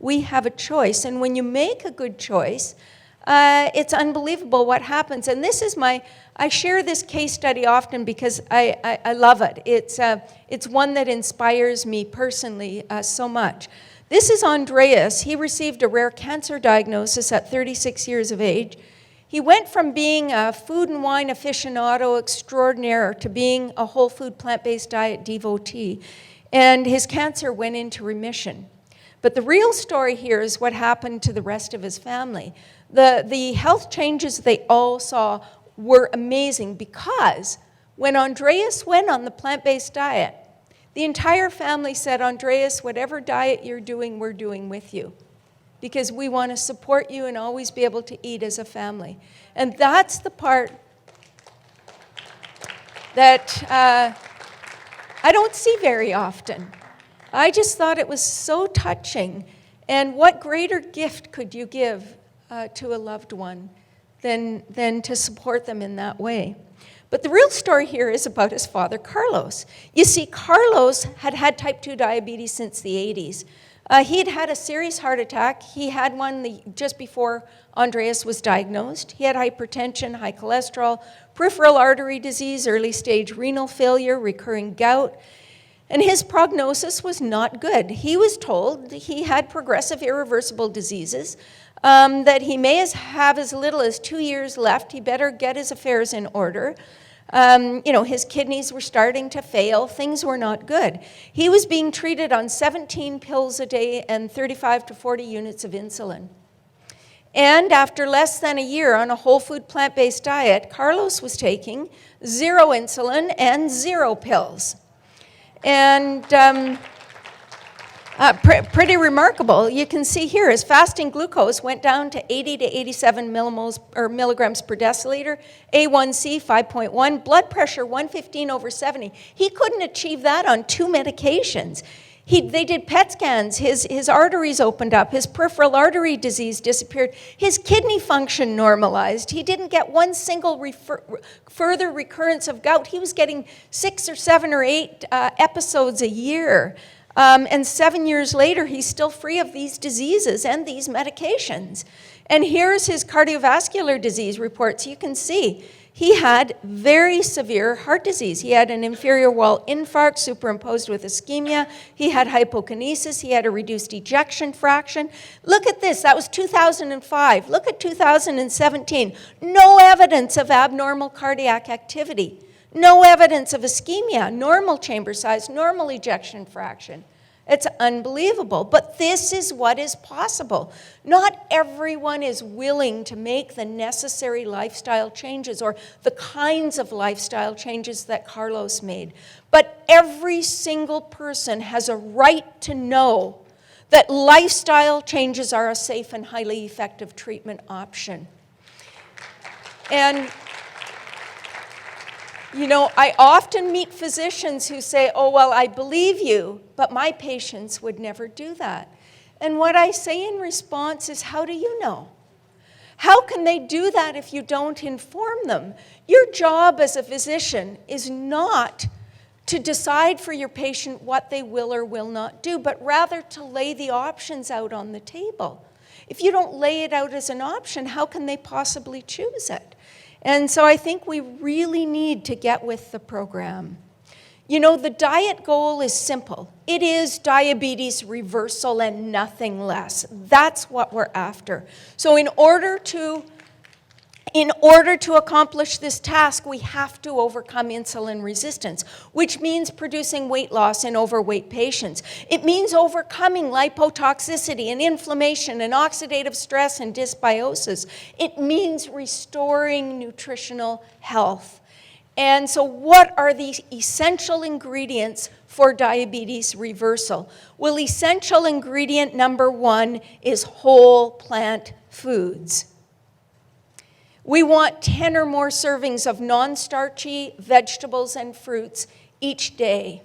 We have a choice. And when you make a good choice, it's unbelievable what happens. And this is I share this case study often because I love it. It's one that inspires me personally so much. This is Andreas. He received a rare cancer diagnosis at 36 years of age. He went from being a food and wine aficionado extraordinaire to being a whole food plant-based diet devotee. And his cancer went into remission. But the real story here is what happened to the rest of his family. The health changes they all saw were amazing because when Andreas went on the plant-based diet, the entire family said, Andreas, whatever diet you're doing, we're doing with you, because we want to support you and always be able to eat as a family. And that's the part that I don't see very often. I just thought it was so touching. And what greater gift could you give to a loved one than to support them in that way? But the real story here is about his father, Carlos. You see, Carlos had had type 2 diabetes since the 80s. He had had a serious heart attack. He had one just before Andreas was diagnosed. He had hypertension, high cholesterol, peripheral artery disease, early stage renal failure, recurring gout. And his prognosis was not good. He was told he had progressive irreversible diseases, that he may have as little as 2 years left. He better get his affairs in order. His kidneys were starting to fail. Things were not good. He was being treated on 17 pills a day and 35 to 40 units of insulin. And after less than a year on a whole food plant-based diet, Carlos was taking 0 insulin and 0 pills. And pretty remarkable. You can see here his fasting glucose went down to 80 to 87 millimoles or milligrams per deciliter, A1C 5.1, blood pressure 115/70. He couldn't achieve that on 2 medications. They did PET scans. His arteries opened up. His peripheral artery disease disappeared. His kidney function normalized. He didn't get one single further recurrence of gout. He was getting 6 or 7 or 8 episodes a year. And 7 years later, he's still free of these diseases and these medications. And here's his cardiovascular disease reports. You can see he had very severe heart disease. He had an inferior wall infarct superimposed with ischemia. He had hypokinesis. He had a reduced ejection fraction. Look at this. That was 2005. Look at 2017. No evidence of abnormal cardiac activity. No evidence of ischemia, normal chamber size, normal ejection fraction. It's unbelievable, but this is what is possible. Not everyone is willing to make the necessary lifestyle changes or the kinds of lifestyle changes that Carlos made. But every single person has a right to know that lifestyle changes are a safe and highly effective treatment option. And I often meet physicians who say, oh, well, I believe you, but my patients would never do that. And what I say in response is, how do you know? How can they do that if you don't inform them? Your job as a physician is not to decide for your patient what they will or will not do, but rather to lay the options out on the table. If you don't lay it out as an option, how can they possibly choose it? And so I think we really need to get with the program. The diet goal is simple. It is diabetes reversal and nothing less. That's what we're after. So in order to accomplish this task, we have to overcome insulin resistance, which means producing weight loss in overweight patients. It means overcoming lipotoxicity and inflammation and oxidative stress and dysbiosis. It means restoring nutritional health. And so what are the essential ingredients for diabetes reversal? Well, essential ingredient number 1 is whole plant foods. We want 10 or more servings of non-starchy vegetables and fruits each day,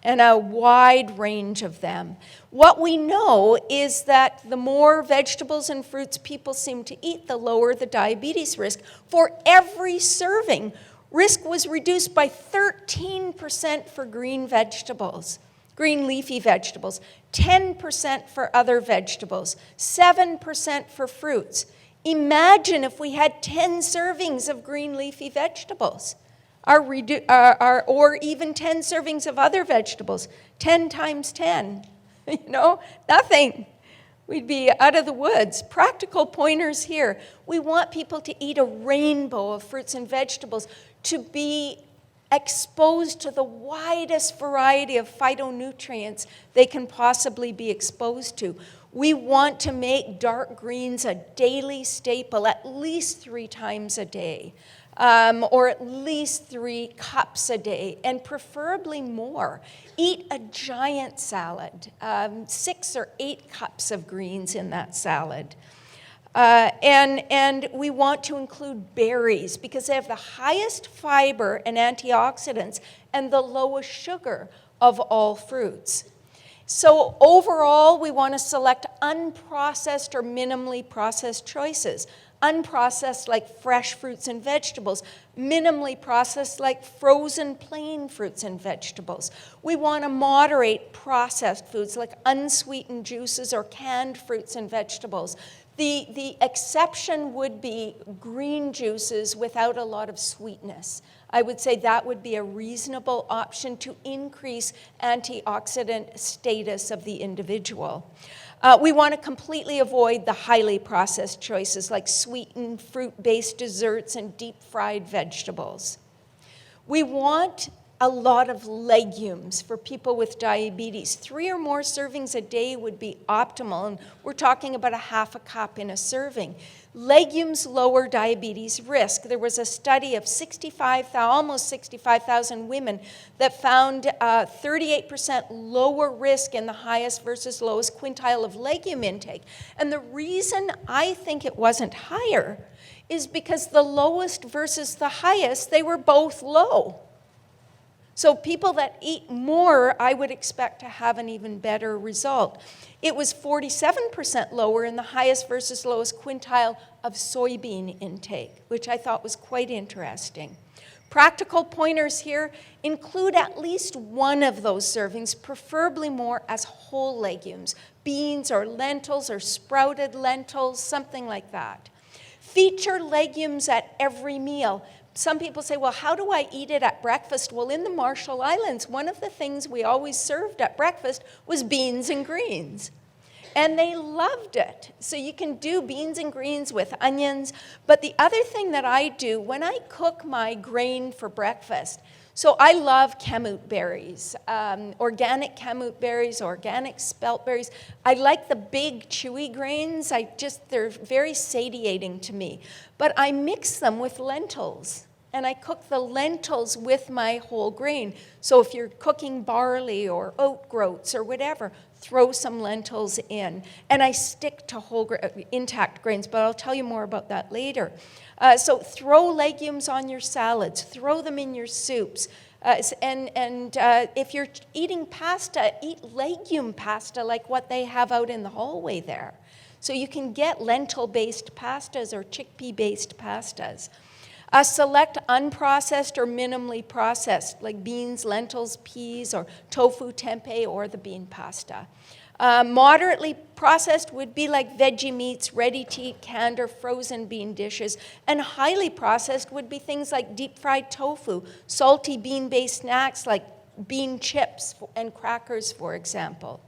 and a wide range of them. What we know is that the more vegetables and fruits people seem to eat, the lower the diabetes risk. For every serving, risk was reduced by 13% for green vegetables. green leafy vegetables, 10% for other vegetables, 7% for fruits. Imagine if we had 10 servings of green leafy vegetables, or even 10 servings of other vegetables. 10 times 10, nothing. We'd be out of the woods. Practical pointers here. We want people to eat a rainbow of fruits and vegetables, to be exposed to the widest variety of phytonutrients they can possibly be exposed to. We want to make dark greens a daily staple, at least 3 times a day, or at least 3 cups a day, and preferably more. Eat a giant salad, 6 or 8 cups of greens in that salad. And we want to include berries because they have the highest fiber and antioxidants and the lowest sugar of all fruits. So overall, we want to select unprocessed or minimally processed choices. Unprocessed like fresh fruits and vegetables, minimally processed like frozen plain fruits and vegetables. We want to moderate processed foods like unsweetened juices or canned fruits and vegetables. The exception would be green juices without a lot of sweetness. I would say that would be a reasonable option to increase antioxidant status of the individual. We want to completely avoid the highly processed choices like sweetened fruit-based desserts and deep-fried vegetables. We want a lot of legumes for people with diabetes. 3 or more servings a day would be optimal, and we're talking about a half a cup in a serving. Legumes lower diabetes risk. There was a study of almost 65,000 women that found 38% lower risk in the highest versus lowest quintile of legume intake. And the reason I think it wasn't higher is because the lowest versus the highest, they were both low. So people that eat more, I would expect to have an even better result. It was 47% lower in the highest versus lowest quintile of soybean intake, which I thought was quite interesting. Practical pointers here: include at least one of those servings, preferably more, as whole legumes, beans or lentils or sprouted lentils, something like that. Feature legumes at every meal. Some people say, well, how do I eat it at breakfast? Well, in the Marshall Islands, one of the things we always served at breakfast was beans and greens. And they loved it. So you can do beans and greens with onions. But the other thing that I do when I cook my grain for breakfast, so I love kamut berries, organic kamut berries, organic spelt berries. I like the big chewy grains. They're very satiating to me. But I mix them with lentils, and I cook the lentils with my whole grain. So if you're cooking barley or oat groats or whatever, throw some lentils in. And I stick to intact grains, but I'll tell you more about that later. So throw legumes on your salads, throw them in your soups. And if you're eating pasta, eat legume pasta like what they have out in the hallway there. So you can get lentil-based pastas or chickpea-based pastas. Select unprocessed or minimally processed, like beans, lentils, peas, or tofu, tempeh, or the bean pasta. Moderately processed would be like veggie meats, ready-to-eat canned or frozen bean dishes. And highly processed would be things like deep-fried tofu, salty bean-based snacks like bean chips and crackers, for example.